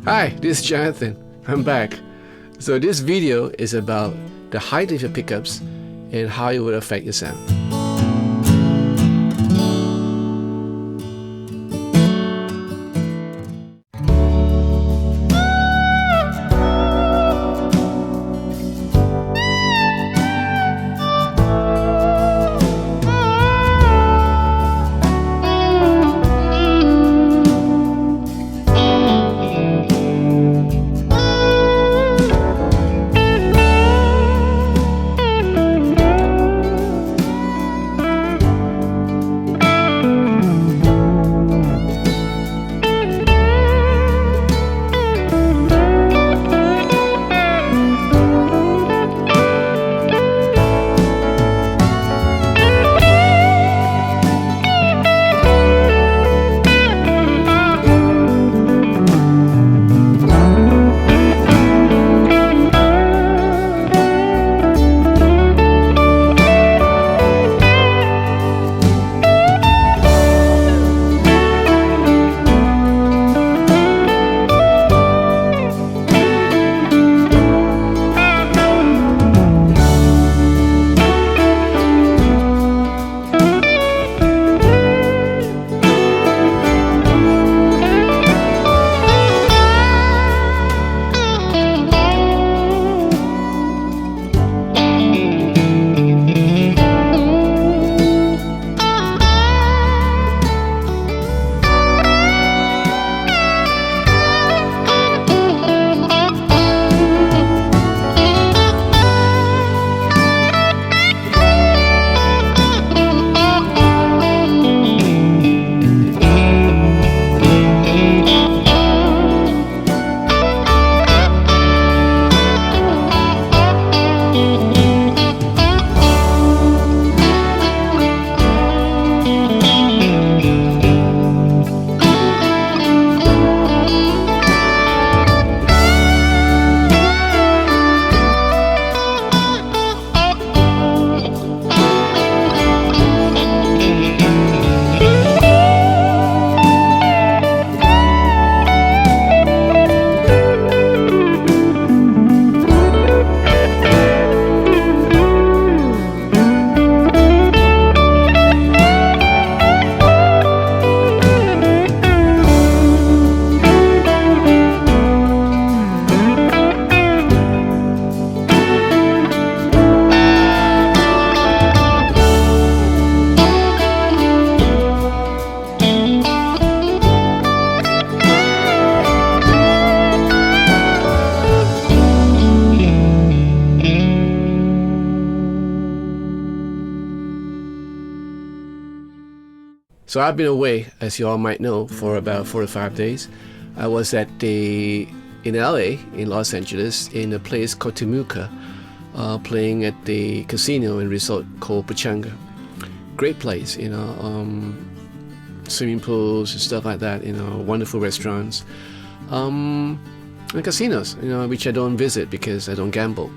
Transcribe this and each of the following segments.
Hi, this is Jonathan. I'm back. So this video is about the height of your pickups and how it would affect your sound. So I've been away, as you all might know, for about 4 to 5 days. I was in LA, in Los Angeles, in a place called Temuka, playing at the casino and resort called Pachanga. Great place, swimming pools and stuff like that, wonderful restaurants. And casinos, which I don't visit because I don't gamble.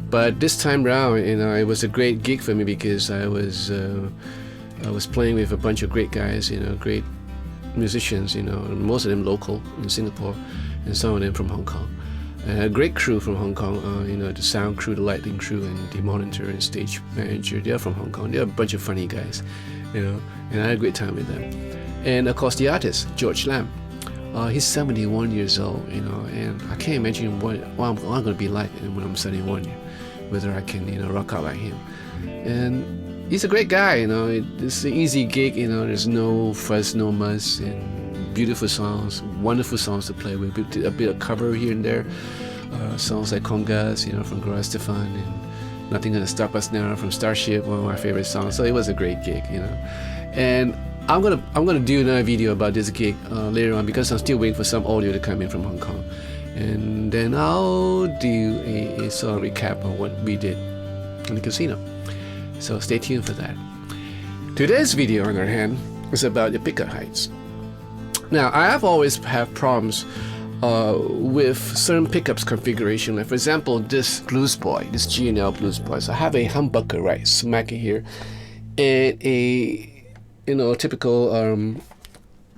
But this time round, it was a great gig for me because I was playing with a bunch of great guys, great musicians, most of them local in Singapore, and some of them from Hong Kong. A great crew from Hong Kong, the sound crew, the lighting crew, and the monitor and stage manager. They're from Hong Kong. They're a bunch of funny guys, and I had a great time with them. And of course, the artist, George Lam. He's 71 years old, and I can't imagine what I'm going to be like when I'm 71, whether I can, rock out like him. And he's a great guy, it's an easy gig, there's no fuss, no muss, and beautiful songs, wonderful songs to play with, a bit of cover here and there, songs like Congas, from Gloria Estefan, and Nothing Gonna Stop Us Now from Starship, one of my favorite songs. So it was a great gig, and I'm gonna do another video about this gig later on because I'm still waiting for some audio to come in from Hong Kong, and then I'll do a sort of recap of what we did in the casino. So stay tuned for that. Today's video, on the other hand, is about the pickup heights. Now, I have always had problems with certain pickups configuration. Like for example, this Bluesboy, this G&L Bluesboy. So I have a humbucker right smack here, and a typical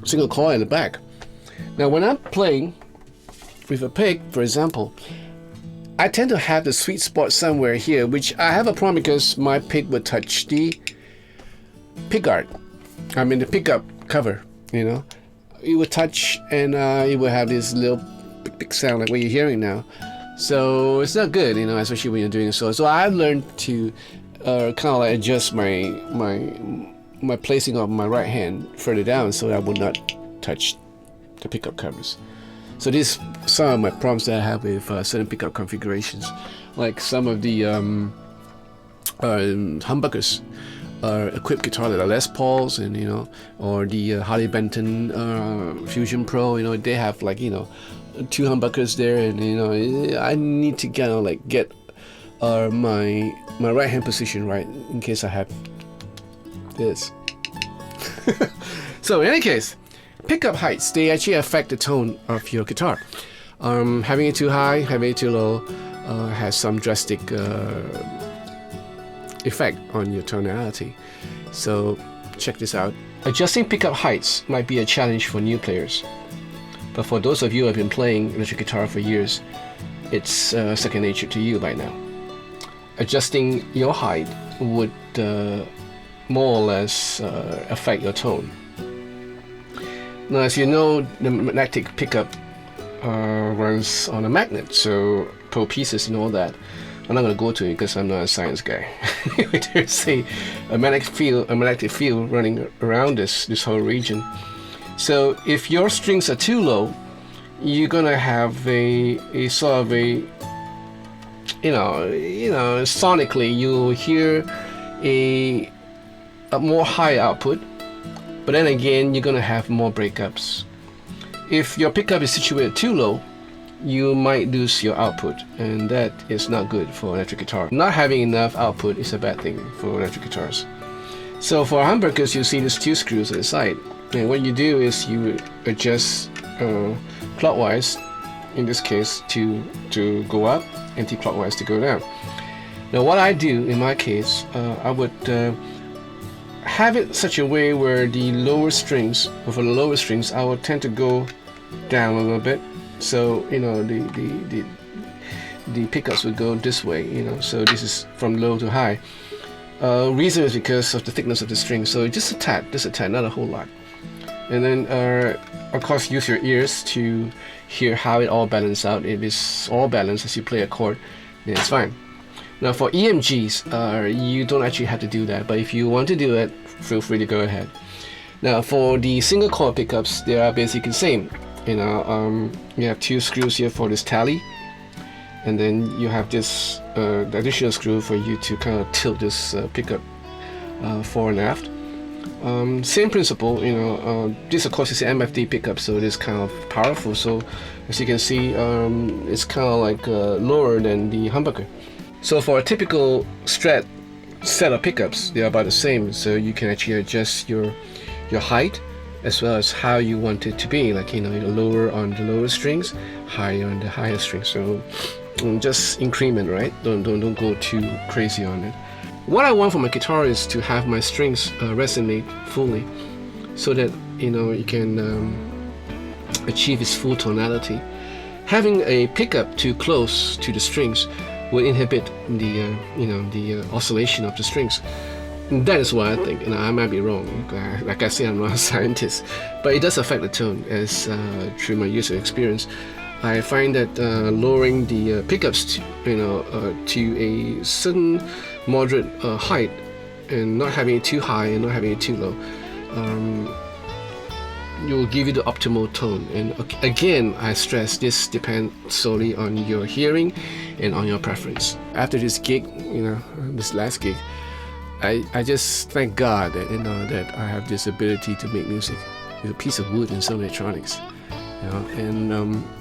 single coil in the back. Now, when I'm playing with a pick, for example, I tend to have the sweet spot somewhere here, which I have a problem because my pick would touch the pickguard. I mean the pickup cover, you know. It would touch and it would have this little pick sound like what you're hearing now. So it's not good, you know, especially when you're doing so. So I learned to kind of like adjust my placing of my right hand further down so that I would not touch the pickup covers. So these some of my problems that I have with certain pickup configurations, like some of the humbuckers equipped guitar that are Les Pauls, and you know, or the Harley Benton Fusion Pro, you know, they have like, you know, 2 humbuckers there, and you know, I need to kind of like get my right hand position right in case I have this. So in any case, pickup heights, they actually affect the tone of your guitar. Having it too high, having it too low has some drastic effect on your tonality. So check this out. Adjusting pickup heights might be a challenge for new players, but for those of you who have been playing electric guitar for years, it's second nature to you by now. Adjusting your height would more or less affect your tone. Now, as you know, the magnetic pickup runs on a magnet, so pro pieces and all that. I'm not going to go to it because I'm not a science guy. There's a magnetic field running around this whole region. So if your strings are too low, you're going to have a sort of a, you know, sonically you'll hear a more high output, but then again you're going to have more breakups. If your pickup is situated too low, you might lose your output, and that is not good for electric guitar. Not having enough output is a bad thing for electric guitars. So for humbuckers, you see these 2 screws at the side, and what you do is you adjust clockwise, in this case to go up, anti-clockwise to go down. Now what I do in my case, I would have it such a way where the lower strings, for the lower strings, I would tend to go down a little bit. So you know, the pickups would go this way, you know. So this is from low to high. Reason is because of the thickness of the string. So just a tad, not a whole lot. And then of course use your ears to hear how it all balances out. If it's all balanced as you play a chord, then it's fine. Now for EMGs, you don't actually have to do that, but if you want to do it, feel free to go ahead. Now for the single coil pickups, they are basically the same. You know, you have 2 screws here for this tally, and then you have this additional screw for you to kind of tilt this pickup fore and aft. Same principle, you know. This of course is an MFD pickup, so it is kind of powerful. So as you can see, it's kind of like lower than the humbucker. So for a typical Strat set of pickups, they are about the same. So you can actually adjust your height as well as how you want it to be. Like, you know, you're lower on the lower strings, higher on the higher strings. So just increment, right? Don't go too crazy on it. What I want from a guitar is to have my strings resonate fully, so that, you know, you can achieve its full tonality. Having a pickup too close to the strings will inhibit the oscillation of the strings. And that is what I think, and I might be wrong. Like I said, I'm not a scientist, but it does affect the tone. As through my user experience, I find that lowering the pickups to a certain moderate height, and not having it too high and not having it too low, will give you the optimal tone. And again, I stress this depends solely on your hearing and on your preference. After this gig, this last gig, I just thank God that that I have this ability to make music with a piece of wood and some electronics, and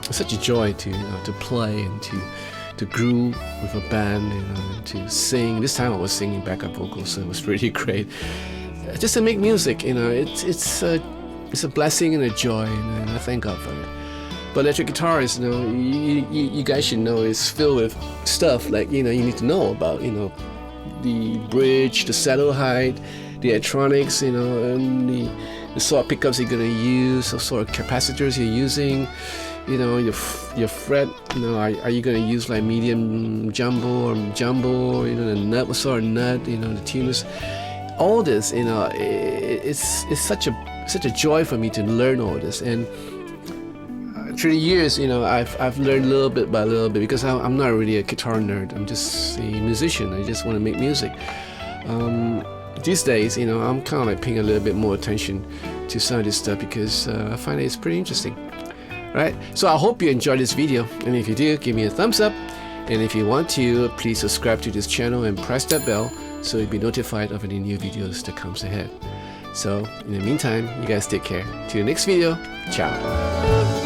it's such a joy to play and to groove with a band, and to sing. This time I was singing backup vocals, so it was really great. Just to make music, it's a blessing and a joy, and I thank God for it. But electric guitars, you guys should know, it's filled with stuff like you need to know about, the bridge, the saddle height, the electronics, and the sort of pickups you're gonna use, the sort of capacitors you're using, you know, your fret, you know, are you going to use like medium jumbo or jumbo, you know, the nut, what sort of nut, you know, the tuners, all this, you know, it's such a joy for me to learn all this. And through the years, you know, I've learned little bit by little bit, because I'm not really a guitar nerd. I'm just a musician. I just want to make music. These days, you know, I'm kind of like paying a little bit more attention to some of this stuff, because I find it's pretty interesting. Right? So I hope you enjoyed this video, and if you do, give me a thumbs up, and if you want to, please subscribe to this channel and press that bell so you'll be notified of any new videos that comes ahead. So in the meantime, you guys take care. Till the next video, ciao.